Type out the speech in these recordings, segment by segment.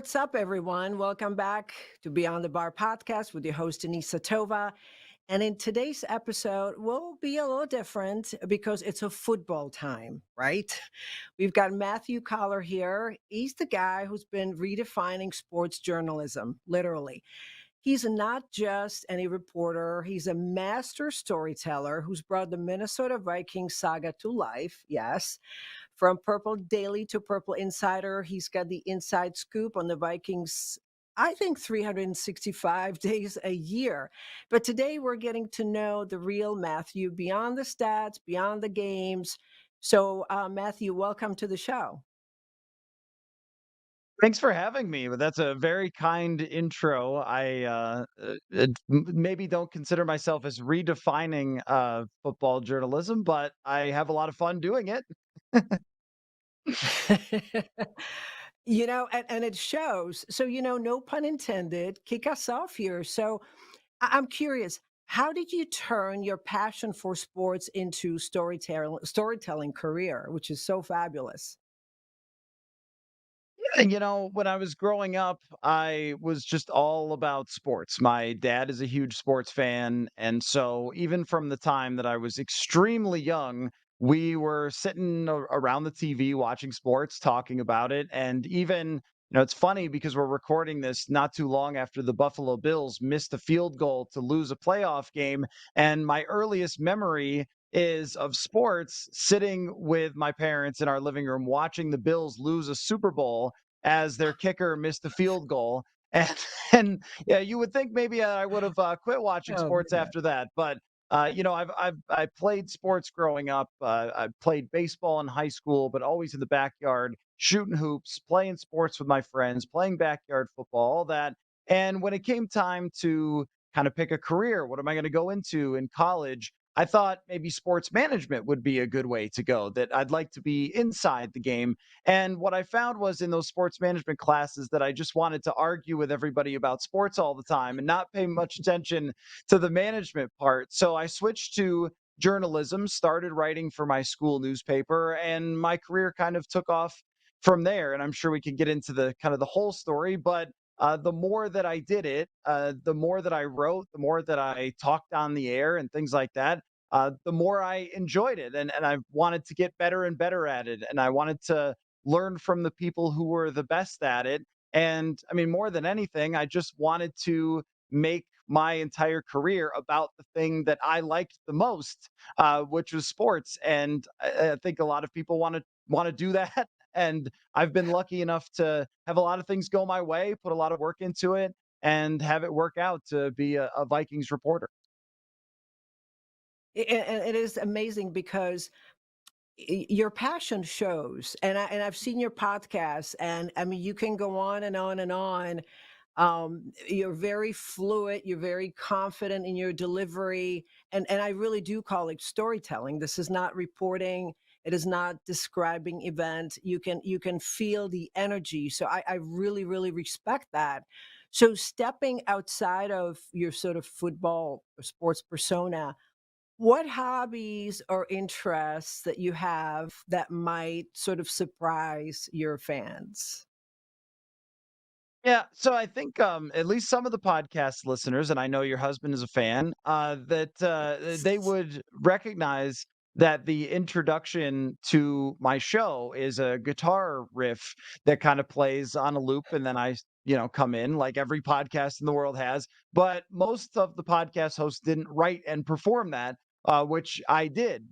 what's up, everyone? Welcome back to Beyond the Bar podcast with your host, Anissa Tova. And in today's episode, will be a little different because it's a football time, right? We've got Matthew Coller here. He's the guy who's been redefining sports journalism, literally. He's not just any reporter, he's a master storyteller who's brought the Minnesota Vikings saga to life. Yes. From Purple Daily to Purple Insider, he's got the inside scoop on the Vikings. I think 365 days a year. But today we're getting to know the real Matthew beyond the stats, beyond the games. So, Matthew, welcome to the show. Thanks for having me. That's a very kind intro. Maybe don't consider myself as redefining football journalism, but I have a lot of fun doing it. And it shows. So, no pun intended, kick us off here. So, I'm curious, how did you turn your passion for sports into storytelling career, which is so fabulous? When I was growing up, I was just all about sports. My dad is a huge sports fan. And so, even from the time that I was extremely young, we were sitting around the TV watching sports, talking about it. And it's funny because we're recording this not too long after the Buffalo Bills missed a field goal to lose a playoff game. And my earliest memory is of sports sitting with my parents in our living room watching the Bills lose a Super Bowl as their kicker missed the field goal. And and yeah, you would think maybe I would have quit watching Oh, sports man. after that, but I played sports growing up. I played baseball in high school, but always in the backyard, shooting hoops, playing sports with my friends, playing backyard football, all that. And when it came time to kind of pick a career, what am I going to go into in college? I thought maybe sports management would be a good way to go, that I'd like to be inside the game. And what I found was in those sports management classes that I just wanted to argue with everybody about sports all the time and not pay much attention to the management part. So I switched to journalism, started writing for my school newspaper, and my career kind of took off from there. And I'm sure we can get into the kind of the whole story, but the more that I did it, the more that I wrote, the more that I talked on the air and things like that, the more I enjoyed it. And I wanted to get better and better at it. And I wanted to learn from the people who were the best at it. And I mean, more than anything, I just wanted to make my entire career about the thing that I liked the most, which was sports. And I think a lot of people want to do that. And I've been lucky enough to have a lot of things go my way, put a lot of work into it, and have it work out to be a Vikings reporter. And it is amazing because your passion shows, and I've seen your podcast, and I mean, you can go on and on and on. You're very fluid, you're very confident in your delivery, and I really do call it storytelling. This is not reporting, it is not describing event. You can feel the energy. So I really, really respect that. So stepping outside of your sort of football or sports persona, what hobbies or interests that you have that might sort of surprise your fans? Yeah, so I think at least some of the podcast listeners, and I know your husband is a fan, that they would recognize that the introduction to my show is a guitar riff that kind of plays on a loop, and then come in like every podcast in the world has. But most of the podcast hosts didn't write and perform that, which I did.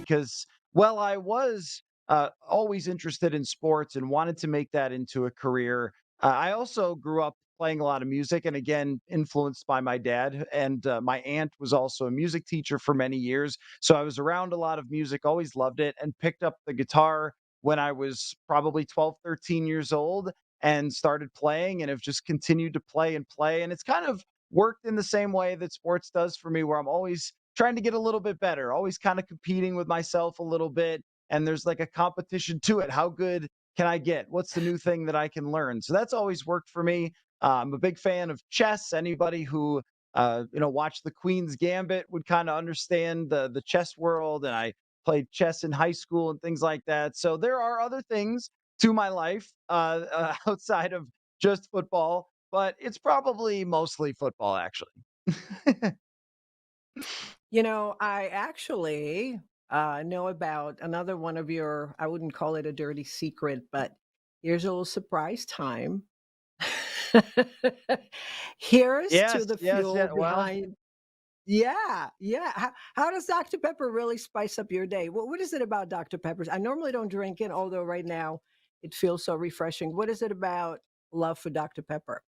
Because I was always interested in sports and wanted to make that into a career. I also grew up playing a lot of music, and again, influenced by my dad. And my aunt was also a music teacher for many years. So I was around a lot of music, always loved it, and picked up the guitar when I was probably 12, 13 years old and started playing and have just continued to play and play. And it's kind of worked in the same way that sports does for me, where I'm always trying to get a little bit better, always kind of competing with myself a little bit. And there's like a competition to it. How good can I get? What's the new thing that I can learn? So that's always worked for me. I'm a big fan of chess. Anybody who watched the Queen's Gambit would kind of understand the chess world, and I played chess in high school and things like that. So there are other things to my life outside of just football, but it's probably mostly football, actually. I actually know about another one of your, I wouldn't call it a dirty secret, but here's a little surprise time. Here's to Yes, the yes, fuel yeah. Well, behind. Yeah, yeah. How does Dr. Pepper really spice up your day? What is it about Dr. Peppers? I normally don't drink it, although right now it feels so refreshing. What is it about love for Dr. Pepper?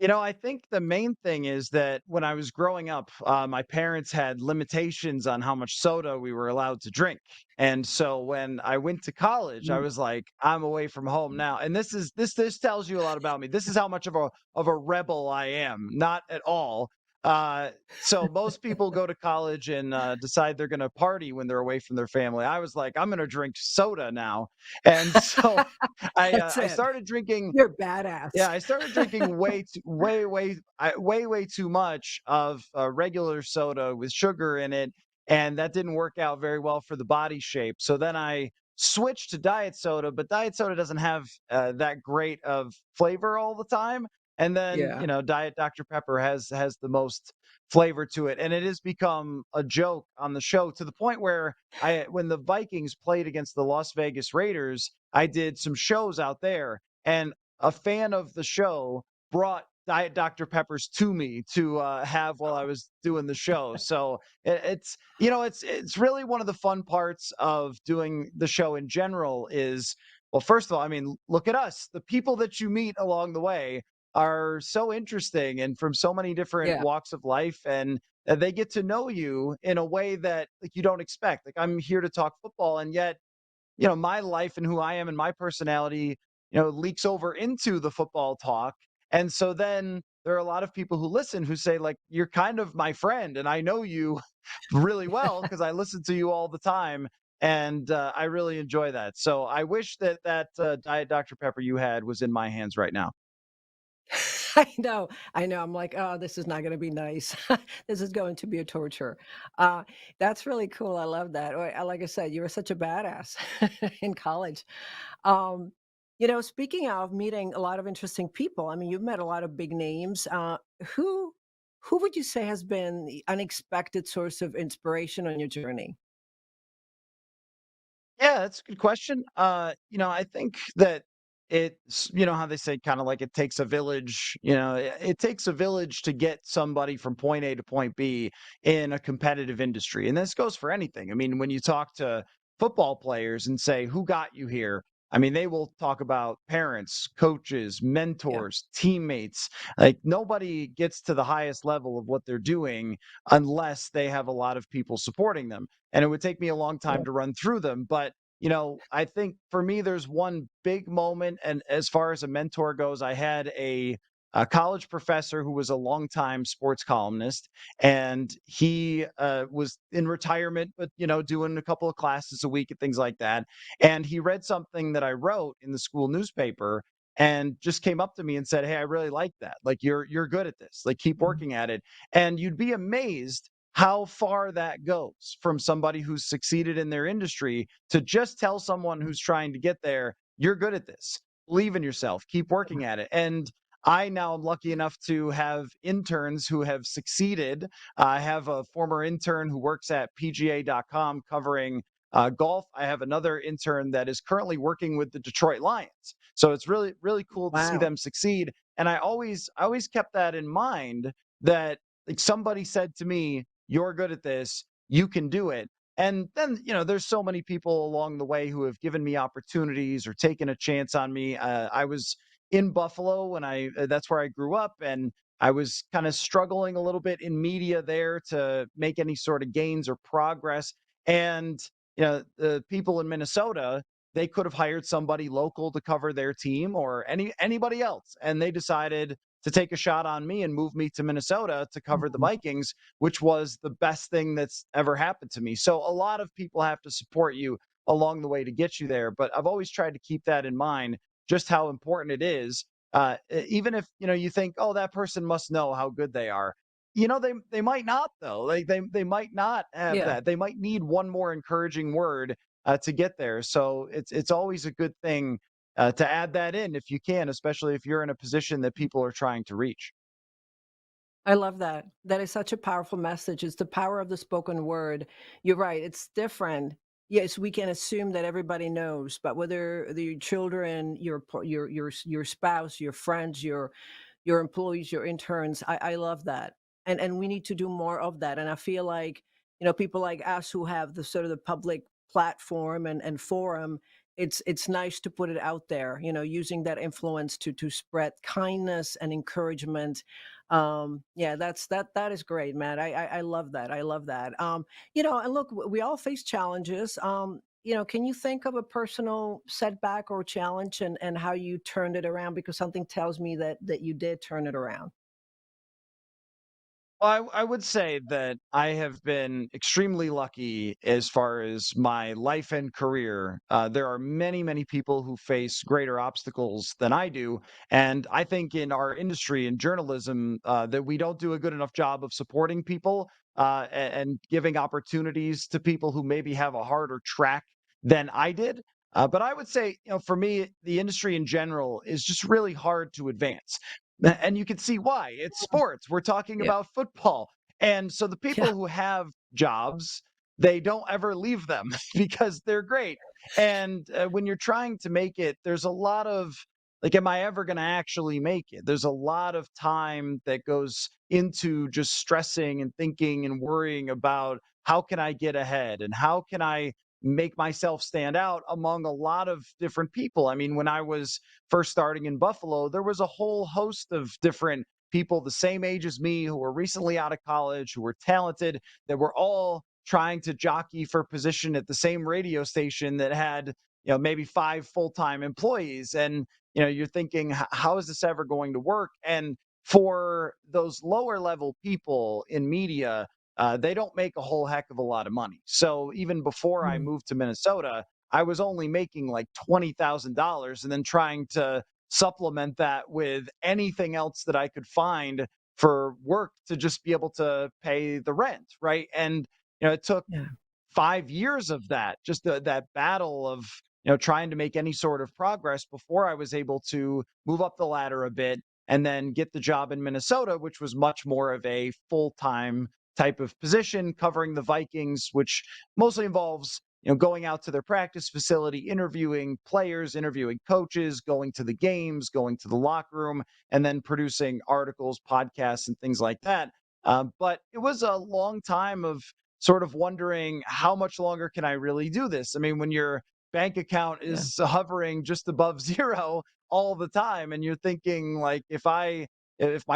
I think the main thing is that when I was growing up, my parents had limitations on how much soda we were allowed to drink. And so when I went to college, I Mm. was like, I'm away from home now. And this tells you a lot about me. This is how much of a rebel I am. Not at all. Uh, so most people go to college and decide they're going to party when they're away from their family. I was like, I'm going to drink soda now. And so That's I it. started drinking. You're Yeah, badass. I started drinking way too much of regular soda with sugar in it, and that didn't work out very well for the body shape. So then I switched to diet soda, but diet soda doesn't have that great of flavor all the time. And then Yeah. Diet Dr Pepper has the most flavor to it, and it has become a joke on the show to the point where when the Vikings played against the Las Vegas Raiders, I did some shows out there. And a fan of the show brought Diet Dr. Peppers to me to have while I was doing the show. So it's really one of the fun parts of doing the show in general is, well, first of all, I mean, look at us. The people that you meet along the way are so interesting and from so many different Yeah. walks of life, and they get to know you in a way that like you don't expect. Like I'm here to talk football, and yet my life and who I am and my personality, leaks over into the football talk. And so then there are a lot of people who listen who say, like, you're kind of my friend, and I know you really well because I listen to you all the time. And I really enjoy that. So I wish that Diet Dr. Pepper you had was in my hands right now. I know. I'm like, oh, this is not going to be nice. This is going to be a torture. Uh, that's really cool. I love that. Like I said, you were such a badass in college. Um, speaking of meeting a lot of interesting people, I mean, you've met a lot of big names. Who who would you say has been the unexpected source of inspiration on your journey? Yeah, that's a good question. I think that it's, how they say kind of like it takes a village, it takes a village to get somebody from point A to point B in a competitive industry. And this goes for anything. I mean, when you talk to football players and say, who got you here? I mean, they will talk about parents, coaches, Yeah. mentors, teammates. Like nobody gets to the highest level of what they're doing unless they have a lot of people supporting them, and it would take me a long Yeah. time to run through them. But I think for me, there's one big moment, and as far as a mentor goes, I had a college professor who was a longtime sports columnist, and he was in retirement, but doing a couple of classes a week and things like that. And he read something that I wrote in the school newspaper, and just came up to me and said, "Hey, I really like that. Like you're good at this. Like keep Mhm. working at it." And you'd be amazed how far that goes from somebody who's succeeded in their industry to just tell someone who's trying to get there, you're good at this. Believe in yourself, keep working at it. And I now am lucky enough to have interns who have succeeded. I have a former intern who works at PGA.com covering golf. I have another intern that is currently working with the Detroit Lions. So it's really, really cool to see Wow. them succeed. And I always kept that in mind that like somebody said to me, you're good at this, you can do it. And then, there's so many people along the way who have given me opportunities or taken a chance on me. I was in Buffalo when that's where I grew up, and I was kind of struggling a little bit in media there to make any sort of gains or progress. And, the people in Minnesota, they could have hired somebody local to cover their team or anybody else. And they decided to take a shot on me and move me to Minnesota to cover the Mhm. Vikings, which was the best thing that's ever happened to me. So a lot of people have to support you along the way to get you there. But I've always tried to keep that in mind, just how important it is. Even if you think, oh, that person must know how good they are. They might not though. Like they might not have Yeah. that. They might need one more encouraging word to get there. So it's always a good thing to add that in if you can, especially if you're in a position that people are trying to reach. I love that. That is such a powerful message. It's the power of the spoken word. You're right. It's different. Yes, we can assume that everybody knows, but whether the children, your spouse, your friends, your employees, your interns, I love that, and we need to do more of that. And I feel like people like us who have the sort of the public platform and forum. It's nice to put it out there. Using that influence to spread kindness and encouragement. Yeah, that is great, man. I love that. I love that. And look, we all face challenges. Can you think of a personal setback or challenge and how you turned it around? Because something tells me that you did turn it around. Well, I would say that I have been extremely lucky as far as my life and career. There are many, many people who face greater obstacles than I do. And I think in our industry in journalism, that we don't do a good enough job of supporting people and giving opportunities to people who maybe have a harder track than I did. But I would say, for me, the industry in general is just really hard to advance. And you can see why. It's sports. We're talking Yeah. about football. And so the Yeah. people who have jobs, they don't ever leave them because they're great. And when you're trying to make it, there's a lot of like, am I ever going to actually make it? There's a lot of time that goes into just stressing and thinking and worrying about how can I get ahead and how can I make myself stand out among a lot of different people. I mean, when I was first starting in Buffalo, there was a whole host of different people the same age as me who were recently out of college, who were talented, that were all trying to jockey for position at the same radio station that had, maybe five full-time employees. And, you're thinking, how is this ever going to work? And for those lower level people in media, they don't make a whole heck of a lot of money. So even before I Mm. moved to Minnesota, I was only making like $20,000 and then trying to supplement that with anything else that I could find for work to just be able to pay the rent, right? And it took Yeah. 5 years of that, just that battle of, trying to make any sort of progress before I was able to move up the ladder a bit and then get the job in Minnesota, which was much more of a full-time type of position covering the Vikings, which mostly involves, going out to their practice facility, interviewing players, interviewing coaches, going to the games, going to the locker room, and then producing articles, podcasts, and things like that. But it was a long time of sort of wondering how much longer can I really do this? I mean, when your bank account Yeah. is hovering just above zero all the time, and you're thinking like, if my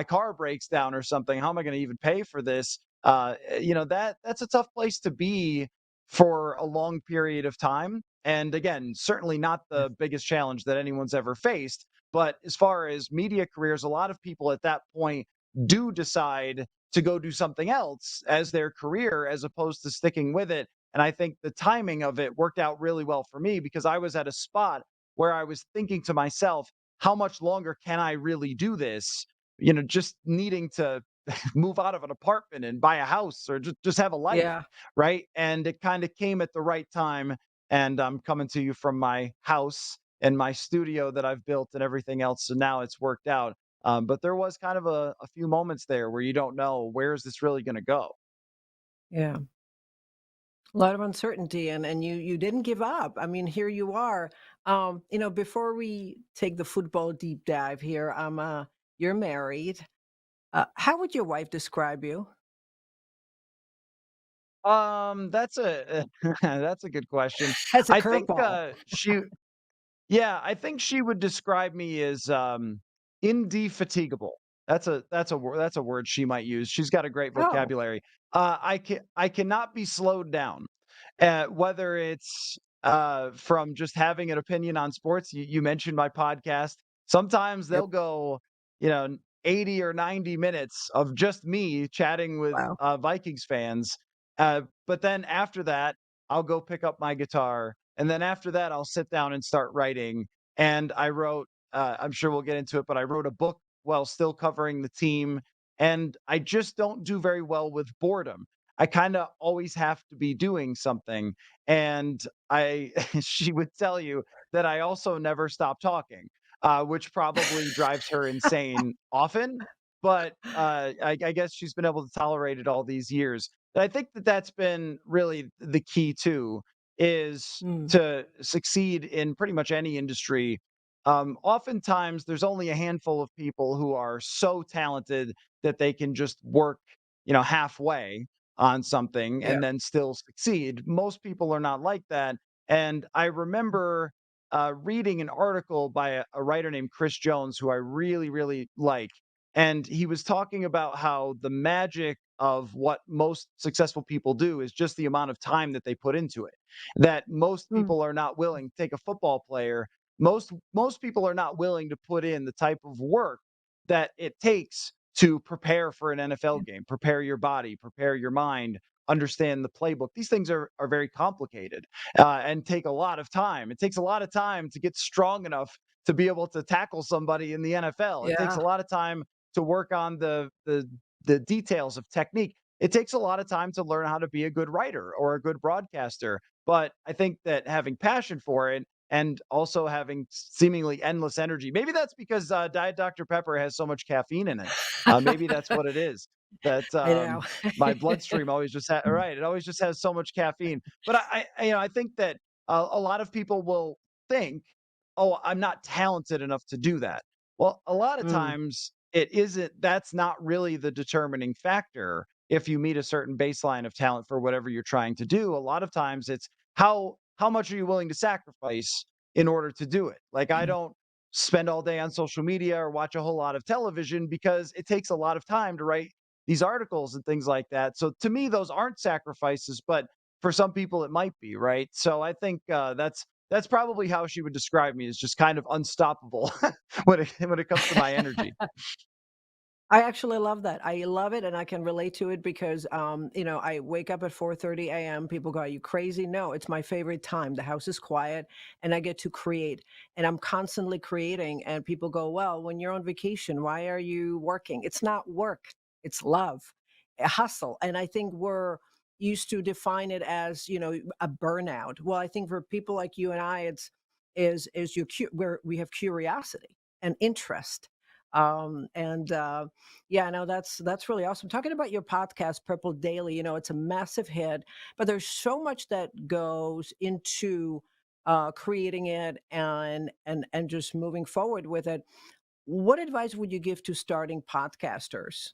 car breaks down or something, how am I going to even pay for this? That's a tough place to be for a long period of time. And again, certainly not Yeah. the biggest challenge that anyone's ever faced. But as far as media careers, a lot of people at that point do decide to go do something else as their career as opposed to sticking with it. And I think the timing of it worked out really well for me because I was at a spot where I was thinking to myself, how much longer can I really do this? Just needing to move out of an apartment and buy a house or just have a life, Yeah. right? And it kind of came at the right time. And I'm coming to you from my house and my studio that I've built and everything else. So now it's worked out. But there was kind of a few moments there where you don't know where is this really going to go. Yeah. A lot of uncertainty and you didn't give up. I mean, here you are. Before we take the football deep dive here, you're married. How would your wife describe you? That's a that's a good question. As a I think curveball. yeah, I think she would describe me as indefatigable. That's a word she might use. She's got a great Oh, vocabulary. I cannot be slowed down. Whether it's from just having an opinion on sports, you mentioned my podcast. Sometimes yep. they'll go, you know, 80 or 90 minutes of just me chatting with Wow. Vikings fans. But then after that, I'll go pick up my guitar. And then after that, I'll sit down and start writing. And I wrote I'm sure we'll get into it, but I wrote a book while still covering the team, and I just don't do very well with boredom. I kind of always have to be doing something. And I, she would tell you that I also never stop talking, which probably drives her insane often. But I guess she's been able to tolerate it all these years. And I think that that's been really the key too, is Mm, to succeed in pretty much any industry. Oftentimes, there's only a handful of people who are so talented that they can just work, halfway on something yeah. and then still succeed. Most people are not like that. And I remember reading an article by a writer named Chris Jones, who I really, really like. And he was talking about how the magic of what most successful people do is just the amount of time that they put into it. That most Mm, people are not willing, take a football player, most people are not willing to put in the type of work that it takes to prepare for an NFL yeah. game, prepare your body, prepare your mind, understand the playbook. These things are very complicated and take a lot of time. It takes a lot of time to get strong enough to be able to tackle somebody in the NFL. It takes Yeah. a lot of time to work on the details of technique. It takes a lot of time to learn how to be a good writer or a good broadcaster. But I think that having passion for it and also having seemingly endless energy. Maybe that's because Diet Dr. Pepper has so much caffeine in it. Maybe that's what it is. That I know. my bloodstream always just right. It always just has so much caffeine. But I think that a lot of people will think, oh, I'm not talented enough to do that. Well, a lot of Mm, times it isn't. That's not really the determining factor. If you meet a certain baseline of talent for whatever you're trying to do, a lot of times it's how much are you willing to sacrifice in order to do it? Like I mm. don't spend all day on social media or watch a whole lot of television because it takes a lot of time to write these articles and things like that. So to me, those aren't sacrifices, but for some people it might be, right? So I think that's probably how she would describe me, as just kind of unstoppable when it comes to my energy. I actually love that. I love it, and I can relate to it because, I wake up at 4:30 a.m. People go, "Are you crazy?" No, it's my favorite time. The house is quiet, and I get to create, and I'm constantly creating. And people go, "Well, when you're on vacation, why are you working?" It's not work; it's love, a hustle. And I think we're used to define it as, a burnout. Well, I think for people like you and I, is where we have curiosity and interest. And Yeah, no, that's really awesome. Talking about your podcast, Purple Daily, it's a massive hit, but there's so much that goes into creating it and just moving forward with it. What advice would you give to starting podcasters?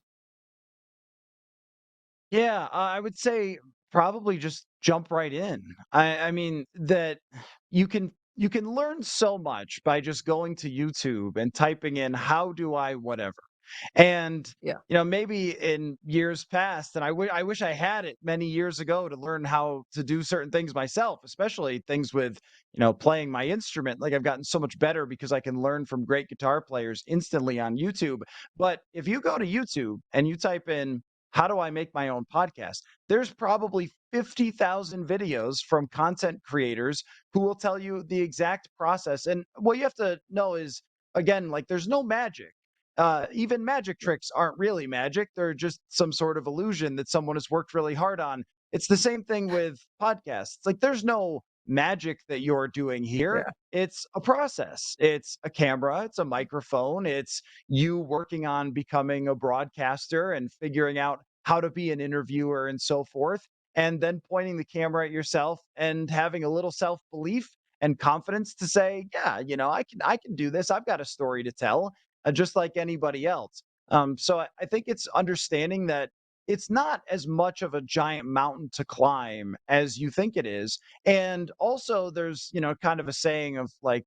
Yeah, I would say probably just jump right in. I mean that you can learn so much by just going to YouTube and typing in how do I whatever. And, Yeah, maybe in years past, and I wish I had it many years ago to learn how to do certain things myself, especially things with, playing my instrument. Like I've gotten so much better because I can learn from great guitar players instantly on YouTube. But if you go to YouTube and you type in, how do I make my own podcast? There's probably 50,000 videos from content creators who will tell you the exact process. And what you have to know is, again, like there's no magic. Even magic yeah, tricks aren't really magic. They're just some sort of illusion that someone has worked really hard on. It's the same thing with podcasts. Like there's no magic that you're doing here. yeah, It's a process. It's a camera, it's a microphone, it's you working on becoming a broadcaster and figuring out how to be an interviewer and so forth. And then pointing the camera at yourself and having a little self belief and confidence to say, yeah, I can do this. I've got a story to tell just like anybody else. So I think it's understanding that it's not as much of a giant mountain to climb as you think it is. And also, there's, kind of a saying of like,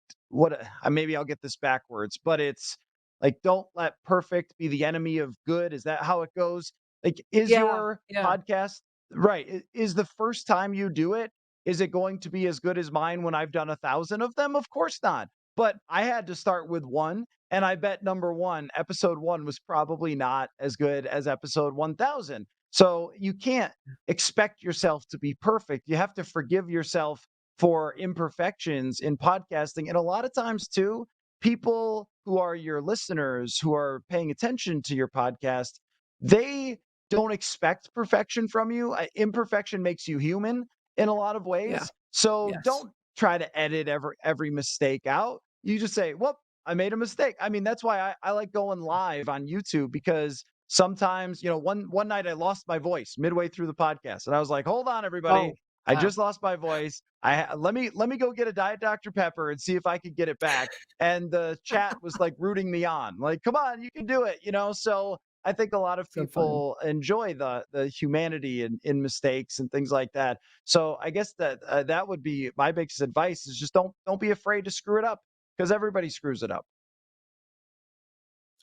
maybe I'll get this backwards, but it's like, don't let perfect be the enemy of good. Is that how it goes? Like, is yeah, your yeah. podcast right? Is the first time you do it, is it going to be as good as mine when I've done 1,000 of them? Of course not. But I had to start with one, and I bet number one, episode one was probably not as good as episode 1,000. So you can't expect yourself to be perfect. You have to forgive yourself for imperfections in podcasting. And a lot of times, too, people who are your listeners who are paying attention to your podcast, they don't expect perfection from you. Imperfection makes you human in a lot of Yeah. ways. So Yes. don't try to edit every mistake out. You just say, "Whoop, I made a mistake." I mean, that's why I like going live on YouTube, because sometimes, one night I lost my voice midway through the podcast, and I was like, "Hold on, everybody, Oh, I wow. just lost my voice. Let me go get a Diet Dr Pepper and see if I could get it back." And the chat was like rooting me on, like, "Come on, you can do it." So I think a lot of So funny. people enjoy the humanity in mistakes and things like that. So I guess that that would be my biggest advice: is just don't be afraid to screw it up, because everybody screws it up.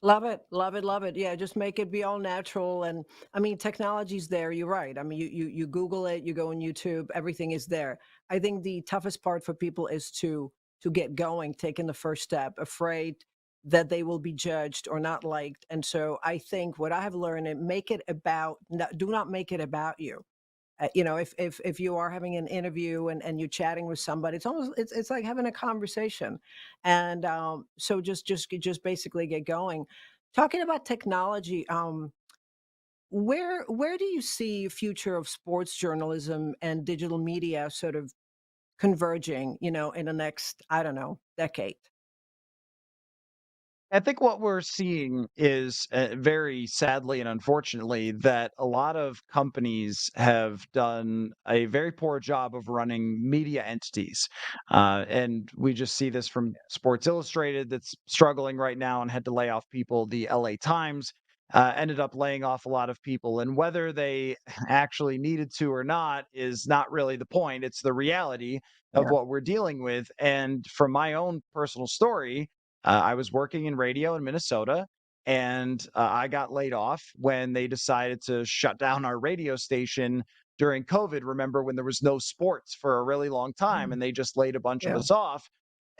Love it, love it, love it. Yeah, just make it be all natural. And I mean, technology's there. You're right. I mean, you Google it, you go on YouTube, everything is there. I think the toughest part for people is to get going, taking the first step, afraid that they will be judged or not liked. And so I think what I have learned, and make it about, do not make it about you. If you are having an interview and you're chatting with somebody, it's like having a conversation. And so just basically get going. Talking about technology, where do you see future of sports journalism and digital media sort of converging, in the next, I don't know, decade? I think what we're seeing is, very sadly and unfortunately, that a lot of companies have done a very poor job of running media entities. And we just see this from Sports Illustrated, that's struggling right now and had to lay off people. The LA Times ended up laying off a lot of people. And whether they actually needed to or not is not really the point. It's the reality of Yeah. what we're dealing with. And from my own personal story, I was working in radio in Minnesota, and I got laid off when they decided to shut down our radio station during COVID. Remember when there was no sports for a really long time, Mm, and they just laid a bunch of yeah. us off.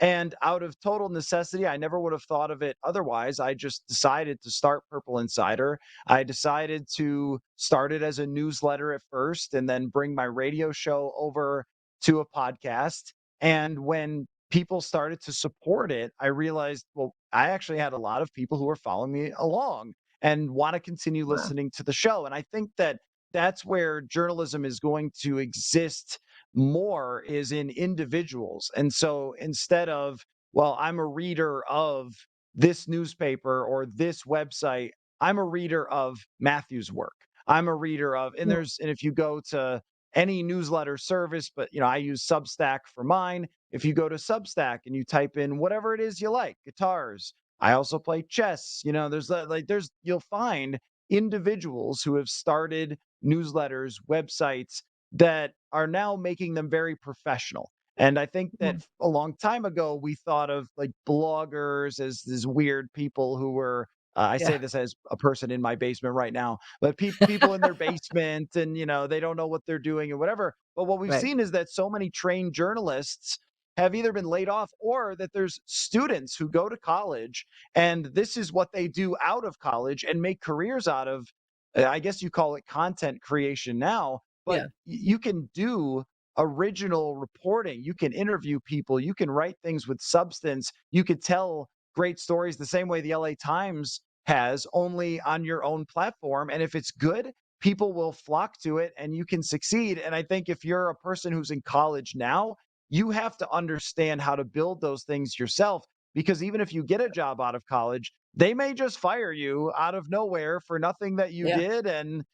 And out of total necessity, I never would have thought of it otherwise. I just decided to start Purple Insider. I decided to start it as a newsletter at first, and then bring my radio show over to a podcast. And when people started to support it, I realized, well, I actually had a lot of people who were following me along and want to continue Wow. listening to the show. And I think that that's where journalism is going to exist more, is in individuals. And so instead of, well, I'm a reader of this newspaper or this website, I'm a reader of Matthew's work. I'm a reader of, and Mm, if you go to any newsletter service, but I use Substack for mine. If you go to Substack and you type in whatever it is you like, guitars, I also play chess. You'll find individuals who have started newsletters, websites that are now making them very professional. And I think that mm, a long time ago, we thought of like bloggers as these weird people who were, I say yeah. this as a person in my basement right now, but people in their basement, and, they don't know what they're doing and whatever. But what we've Right. seen is that so many trained journalists have either been laid off, or that there's students who go to college and this is what they do out of college and make careers out of. I guess you call it content creation now, but Yeah. you can do original reporting. You can interview people. You can write things with substance. You could tell great stories the same way the LA Times has, only on your own platform. And if it's good, people will flock to it and you can succeed. And I think if you're a person who's in college now, you have to understand how to build those things yourself, because even if you get a job out of college, they may just fire you out of nowhere for nothing that you Yeah. did, and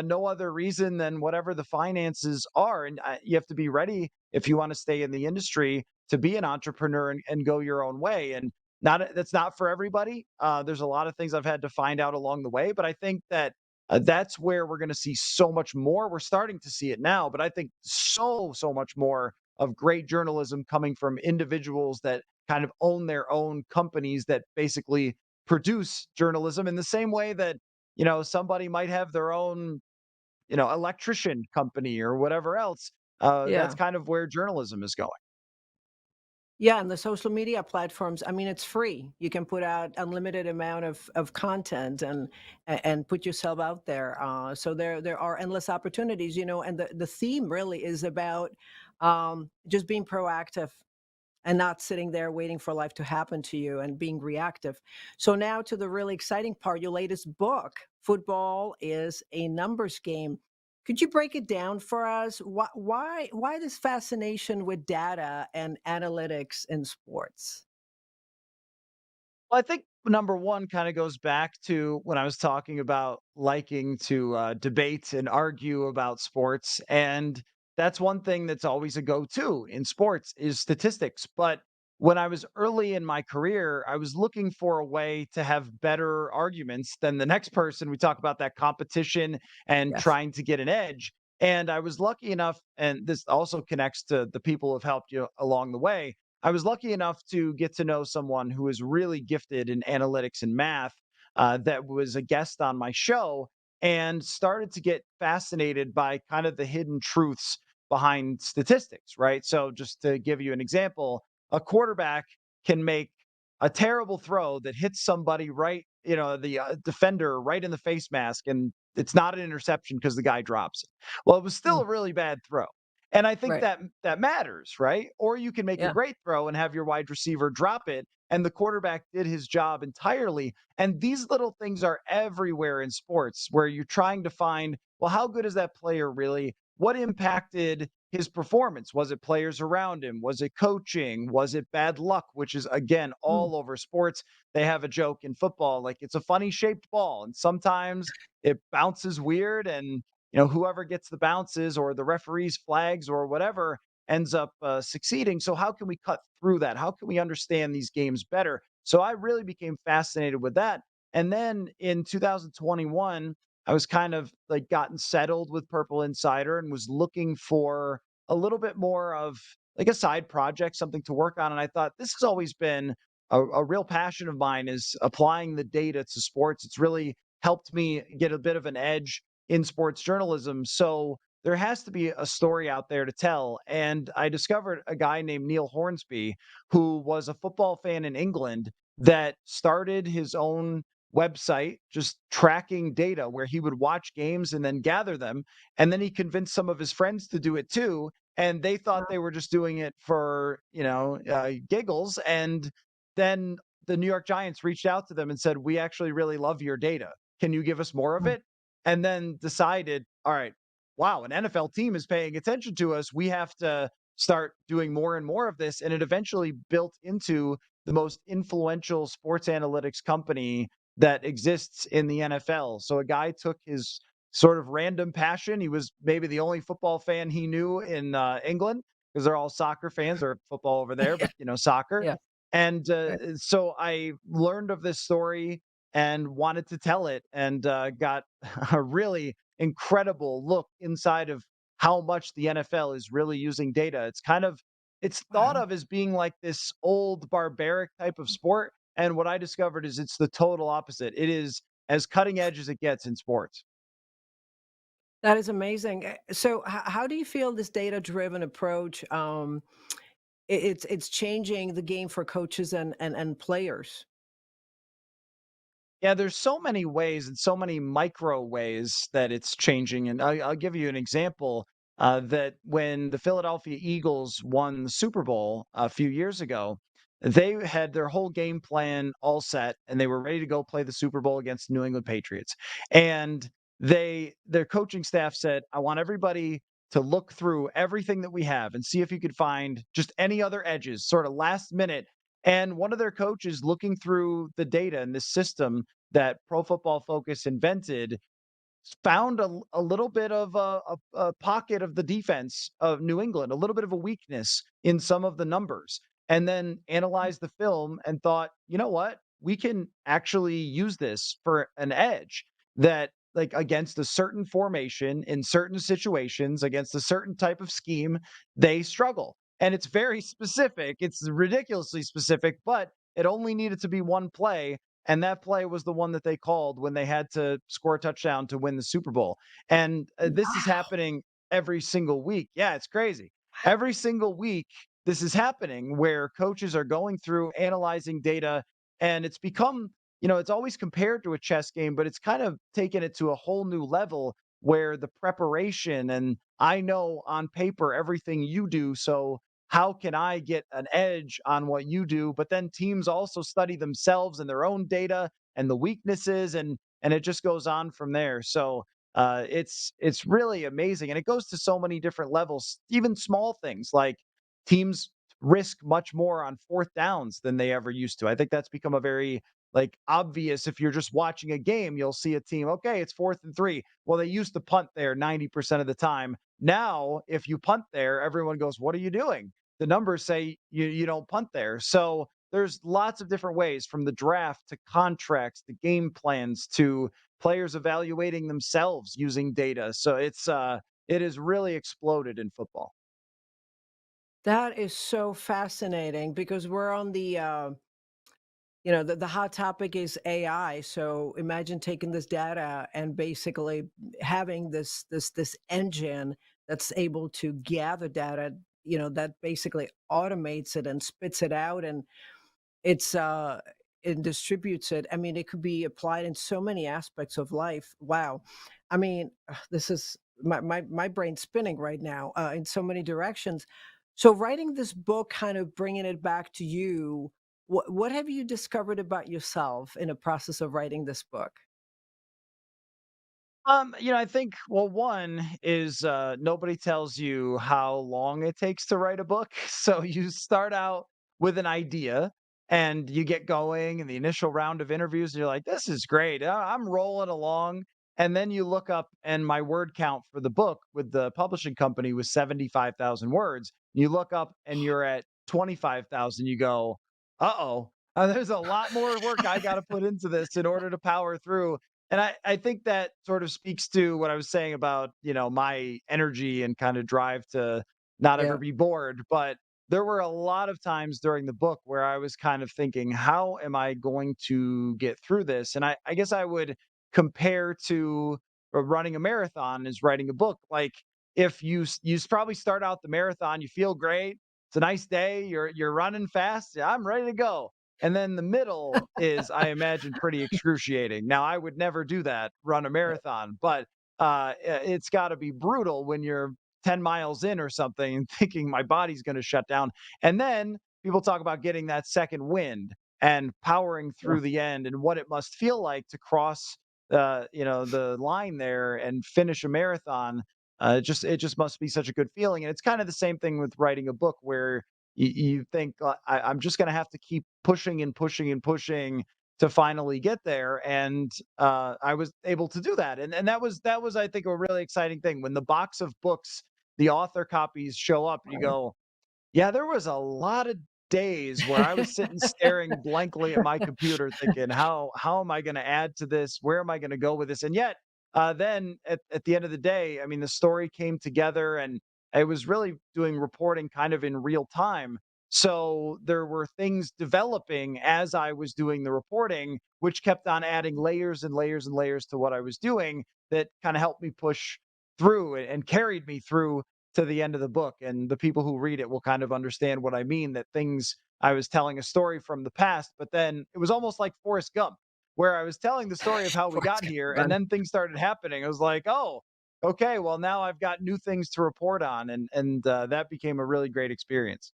no other reason than whatever the finances are. And you have to be ready, if you want to stay in the industry, to be an entrepreneur and go your own way. And that's not for everybody. There's a lot of things I've had to find out along the way, but I think that that's where we're going to see so much more. We're starting to see it now, but I think so much more of great journalism coming from individuals that kind of own their own companies that basically produce journalism, in the same way that somebody might have their own electrician company or whatever else. That's Yeah. kind of where journalism is going. Yeah, and the social media platforms, I mean, it's free. You can put out unlimited amount of content and put yourself out there. So there are endless opportunities, and the theme really is about just being proactive. and not sitting there waiting for life to happen to you and being reactive. So now to the really exciting part, your latest book, Football is a Numbers Game. Could you break it down for us? Why this fascination with data and analytics in sports? Well, I think number one kind of goes back to when I was talking about liking to debate and argue about sports. And that's one thing that's always a go to in sports is statistics. But when I was early in my career, I was looking for a way to have better arguments than the next person. We talk about that competition and Yes. trying to get an edge. And I was lucky enough, and this also connects to the people who have helped you along the way. I was lucky enough to get to know someone who is really gifted in analytics and math that was a guest on my show and started to get fascinated by kind of the hidden truths behind statistics, right? So, just to give you an example, a quarterback can make a terrible throw that hits somebody right, the defender right in the face mask, and it's not an interception because the guy drops it. Well, it was still Mm, a really bad throw. And I think right. that matters, right? Or you can make a Yeah. great throw and have your wide receiver drop it, and the quarterback did his job entirely. And these little things are everywhere in sports where you're trying to find, well, how good is that player really? What impacted his performance? Was it players around him? Was it coaching? Was it bad luck? Which is, again, Mm, all over sports. They have a joke in football like it's a funny shaped ball, and sometimes it bounces weird and whoever gets the bounces or the referee's flags or whatever ends up succeeding. So, how can we cut through that? How can we understand these games better? So, I really became fascinated with that. And then in 2021, I was kind of like gotten settled with Purple Insider and was looking for a little bit more of like a side project, something to work on. And I thought this has always been a real passion of mine is applying the data to sports. It's really helped me get a bit of an edge in sports journalism. So there has to be a story out there to tell. And I discovered a guy named Neil Hornsby, who was a football fan in England that started his own website just tracking data where he would watch games and then gather them. And then he convinced some of his friends to do it too. And they thought they were just doing it for, giggles. And then the New York Giants reached out to them and said, "We actually really love your data. Can you give us more of mm. it?" And then decided, all right, wow, an NFL team is paying attention to us. We have to start doing more and more of this. And it eventually built into the most influential sports analytics company that exists in the NFL. So a guy took his sort of random passion. He was maybe the only football fan he knew in England because they're all soccer fans or football over there, Yeah. but soccer. Yeah. And Right. so I learned of this story and wanted to tell it and got a really incredible look inside of how much the NFL is really using data. It's thought Wow. of as being like this old barbaric type of sport. And what I discovered is it's the total opposite. It is as cutting edge as it gets in sports. That is amazing. So, how do you feel this data-driven approach? It's changing the game for coaches and players. Yeah, there's so many ways and so many micro ways that it's changing. And I'll give you an example that when the Philadelphia Eagles won the Super Bowl a few years ago, they had their whole game plan all set and they were ready to go play the Super Bowl against the New England Patriots. And their coaching staff said, "I want everybody to look through everything that we have and see if you could find just any other edges, sort of last minute." And one of their coaches looking through the data in this system that Pro Football Focus invented found a little bit of a pocket of the defense of New England, a little bit of a weakness in some of the numbers, and then analyzed the film and thought, you know what? We can actually use this for an edge that, like, against a certain formation in certain situations, against a certain type of scheme, they struggle. And it's very specific. It's ridiculously specific, but it only needed to be one play and that play was the one that they called when they had to score a touchdown to win the Super Bowl. And this is Wow. happening every single week. Yeah, it's crazy. Every single week, this is happening where coaches are going through analyzing data. And it's become, it's always compared to a chess game, but it's kind of taken it to a whole new level where the preparation and I know on paper everything you do. So how can I get an edge on what you do? But then teams also study themselves and their own data and the weaknesses, and it just goes on from there. So it's really amazing, and it goes to so many different levels, even small things like teams risk much more on fourth downs than they ever used to. I think that's become a very like obvious. If you're just watching a game, you'll see a team, okay, it's 4th and 3. Well, they used to punt there 90% of the time. Now, if you punt there, everyone goes, what are you doing? The numbers say you don't punt there. So there's lots of different ways, from the draft to contracts to game plans to players evaluating themselves using data. So it has really exploded in football. That is so fascinating because we're on the hot topic is AI. So imagine taking this data and basically having this engine that's able to gather data, that basically automates it and spits it out, and it's and distributes it. I mean, it could be applied in so many aspects of life. Wow. I mean, this is my brain spinning right now in so many directions. So writing this book, kind of bringing it back to you, what have you discovered about yourself in the process of writing this book? I think, well, one is nobody tells you how long it takes to write a book. So you start out with an idea and you get going, and the initial round of interviews, and you're like, this is great. I'm rolling along. And then you look up, and my word count for the book with the publishing company was 75,000 words. You look up and you're at 25,000. You go, uh-oh, there's a lot more work I got to put into this in order to power through. And I think that sort of speaks to what I was saying about, my energy and kind of drive to not ever Yeah. be bored. But there were a lot of times during the book where I was kind of thinking, how am I going to get through this? And I guess I would compare to running a marathon is writing a book. Like, if you probably start out the marathon, you feel great. It's a nice day. You're running fast. Yeah, I'm ready to go. And then the middle is, I imagine, pretty excruciating. Now, I would never do that, run a marathon, but it's got to be brutal when you're 10 miles in or something and thinking my body's going to shut down. And then people talk about getting that second wind and powering Yeah. through the end, and what it must feel like to cross the line there and finish a marathon. It just must be such a good feeling. And it's kind of the same thing with writing a book, where you think, I'm just going to have to keep pushing and pushing and pushing to finally get there. And I was able to do that. And that was, I think, a really exciting thing when the box of books, the author copies show up. You go, yeah, there was a lot of days where I was sitting staring blankly at my computer thinking, how am I gonna add to this? Where am I gonna go with this? And yet, then at the end of the day, I mean, the story came together, and I was really doing reporting kind of in real time. So there were things developing as I was doing the reporting, which kept on adding layers and layers and layers to what I was doing, that kind of helped me push through and carried me through to the end of the book. And the people who read it will kind of understand what I mean, that things, I was telling a story from the past, but then it was almost like Forrest Gump, where I was telling the story of how we Forrest got Gump, here, and run. then things started happening. I was like, oh, okay, well, now I've got new things to report on. And that became a really great experience.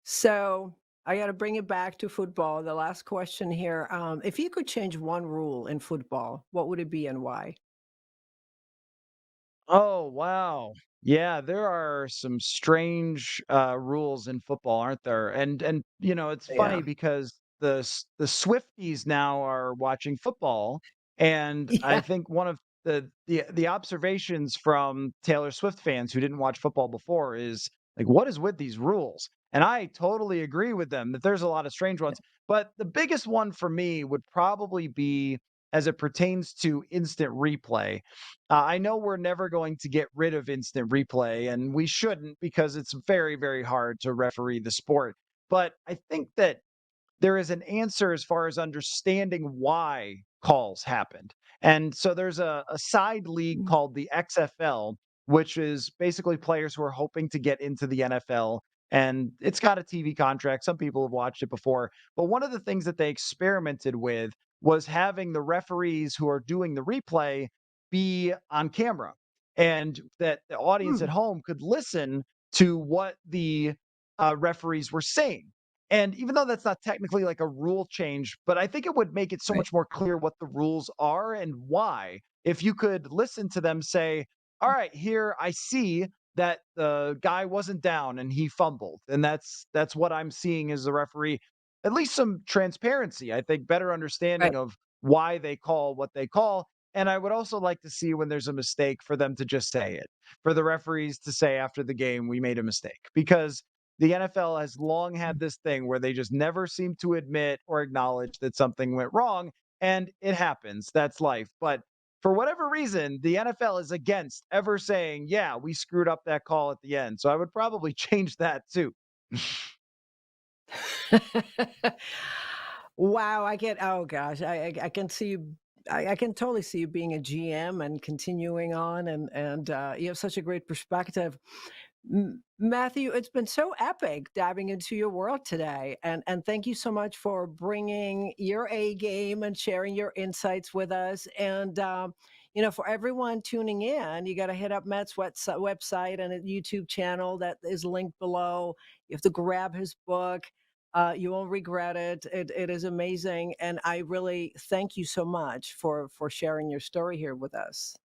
So I got to bring it back to football. The last question here. If you could change one rule in football, what would it be and why? Oh, wow. Yeah, there are some strange rules in football, aren't there? And it's Yeah. funny because the Swifties now are watching football, and I Yeah. think one of the observations from Taylor Swift fans who didn't watch football before is like, what is with these rules? And I totally agree with them that there's a lot of strange ones. But the biggest one for me would probably be as it pertains to instant replay. I know we're never going to get rid of instant replay, and we shouldn't, because it's very, very hard to referee the sport. But I think that there is an answer as far as understanding why calls happened. And so there's a side league Mm. called the XFL, which is basically players who are hoping to get into the NFL. And it's got a TV contract. Some people have watched it before. But one of the things that they experimented with was having the referees who are doing the replay be on camera. and that the audience Hmm. at home could listen to what the referees were saying. And even though that's not technically like a rule change, but I think it would make it so Right. much more clear what the rules are and why. If you could listen to them say, all right, here I see that the guy wasn't down and he fumbled. And that's what I'm seeing as the referee. At least some transparency, I think better understanding Right. of why they call what they call. And I would also like to see when there's a mistake for them to just say it, for the referees to say after the game, we made a mistake. Because the NFL has long had this thing where they just never seem to admit or acknowledge that something went wrong. And it happens. That's life. But for whatever reason, the NFL is against ever saying, yeah, we screwed up that call at the end. So I would probably change that too. Wow, I get oh gosh, I can see you I can totally see you being a GM and continuing on and you have such a great perspective. Matthew, it's been so epic diving into your world today, and thank you so much for bringing your A game and sharing your insights with us. And for everyone tuning in, you got to hit up Matt's website and a YouTube channel that is linked below. You have to grab his book. You won't regret it. It is amazing, and I really thank you so much for sharing your story here with us.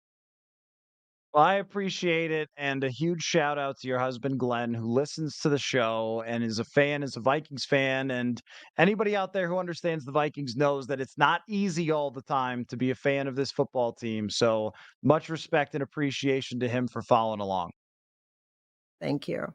Well, I appreciate it. And a huge shout out to your husband, Glenn, who listens to the show and is a Vikings fan. And anybody out there who understands the Vikings knows that it's not easy all the time to be a fan of this football team. So much respect and appreciation to him for following along. Thank you.